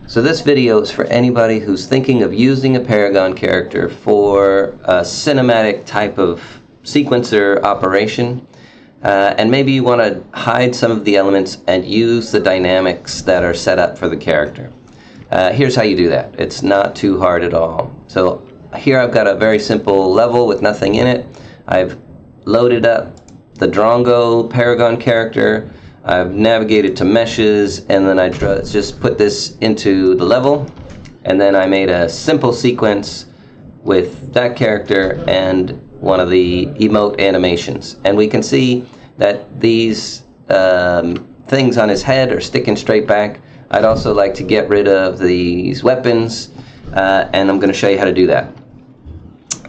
So this video is for anybody who's thinking of using a Paragon character for a cinematic type of sequencer operation, and maybe you want to hide some of the elements and use the dynamics that are set up for the character. Here's how you do that. It's not too hard at all. So here I've got a very simple level with nothing in it. I've loaded up the Drongo Paragon character. I've navigated to meshes, and then I just put this into the level, and then I made a simple sequence with that character and one of the emote animations. And we can see that these things on his head are sticking straight back. I'd also like to get rid of these weapons, and I'm going to show you how to do that.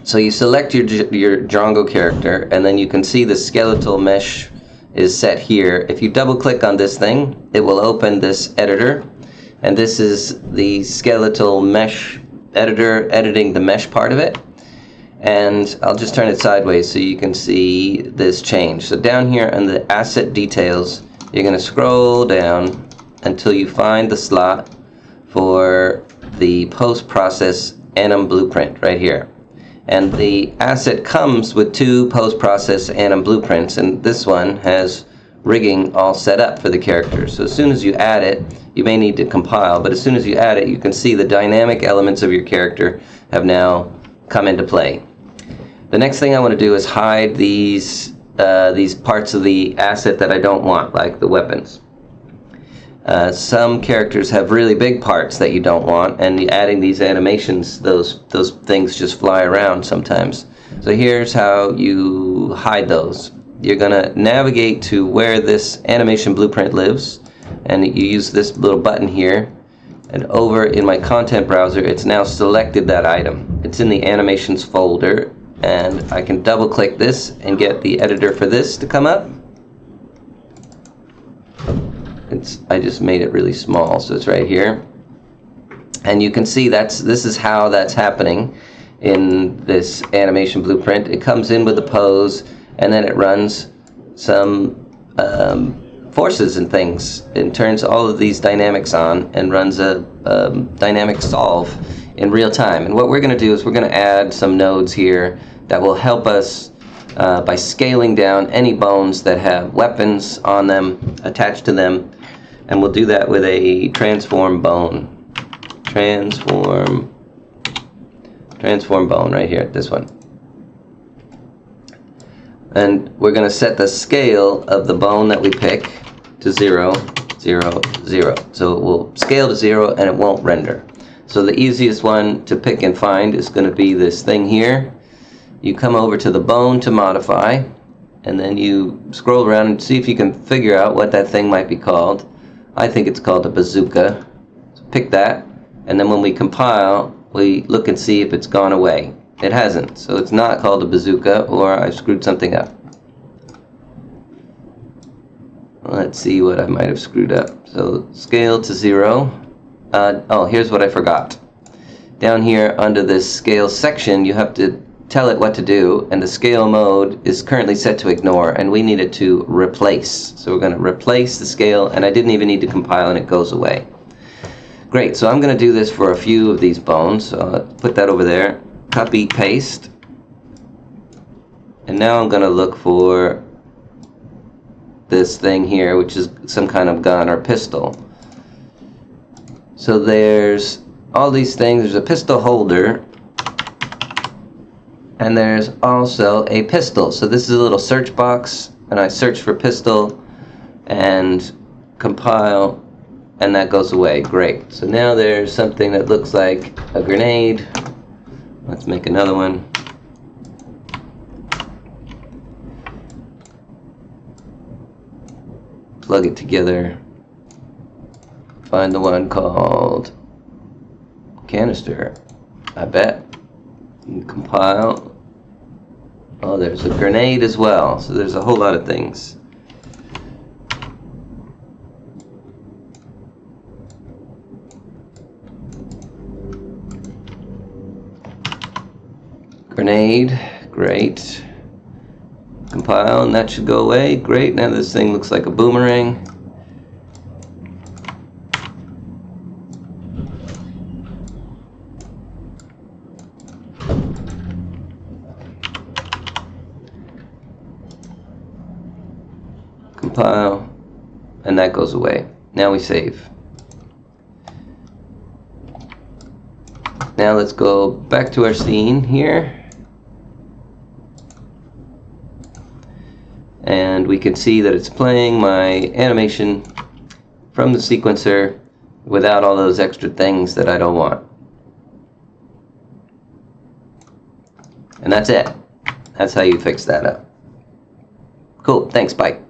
So you select your Drongo character, and then you can see the skeletal mesh is set here. If you double click on this thing, it will open this editor, and this is the skeletal mesh editor editing the mesh part of it. And I'll just turn it sideways so you can see this change. So down here in the asset details, you're going to scroll down until you find the slot for the post-process anim blueprint right here. And the asset comes with two post-process anim blueprints, and this one has rigging all set up for the character. So as soon as you add it, you may need to compile, but as soon as you add it, you can see the dynamic elements of your character have now come into play. The next thing I want to do is hide these parts of the asset that I don't want, like the weapons. Some characters have really big parts that you don't want, and adding these animations, those things just fly around sometimes. So here's how you hide those. You're going to navigate to where this animation blueprint lives, and you use this little button here, and over in my content browser, it's now selected that item. It's in the animations folder, and I can double click this and get the editor for this to come up. I just made it really small, so it's right here, and you can see this is how that's happening in this animation blueprint. It comes in with a pose, and then it runs some forces and things, and turns all of these dynamics on and runs a dynamic solve in real time. And what we're going to do is we're going to add some nodes here that will help us by scaling down any bones that have weapons on them attached to them. And we'll do that with a transform bone. Transform bone right here, this one. And we're going to set the scale of the bone that we pick to 0, 0, 0. So it will scale to 0 and it won't render. So the easiest one to pick and find is going to be this thing here. You come over to the bone to modify, and then you scroll around and see if you can figure out what that thing might be called. I think it's called a bazooka. So pick that, and then when we compile, we look and see if it's gone away. It hasn't, so it's not called a bazooka, or I screwed something up. Let's see what I might have screwed up. So scale to 0. Oh, here's what I forgot. Down here under this scale section, you have to tell it what to do, and the scale mode is currently set to ignore, and we need it to replace. So we're going to replace the scale, and I didn't even need to compile, and it goes away. Great, so I'm going to do this for a few of these bones. So I'll put that over there, copy, paste, and now I'm going to look for this thing here, which is some kind of gun or pistol. So there's all these things. There's a pistol holder, and there's also a pistol. So this is a little search box, and I search for pistol and compile, and that goes away. Great. So now there's something that looks like a grenade. Let's make another one. Plug it together. Find the one called canister, I bet. And compile. Oh, there's a grenade as well. So there's a whole lot of things. Grenade, great. Compile, and that should go away. Great, now this thing looks like a boomerang. compile, and that goes away. Now we save. Now let's go back to our scene here. And we can see that it's playing my animation from the sequencer without all those extra things that I don't want. And that's it. That's how you fix that up. Cool, thanks, bye.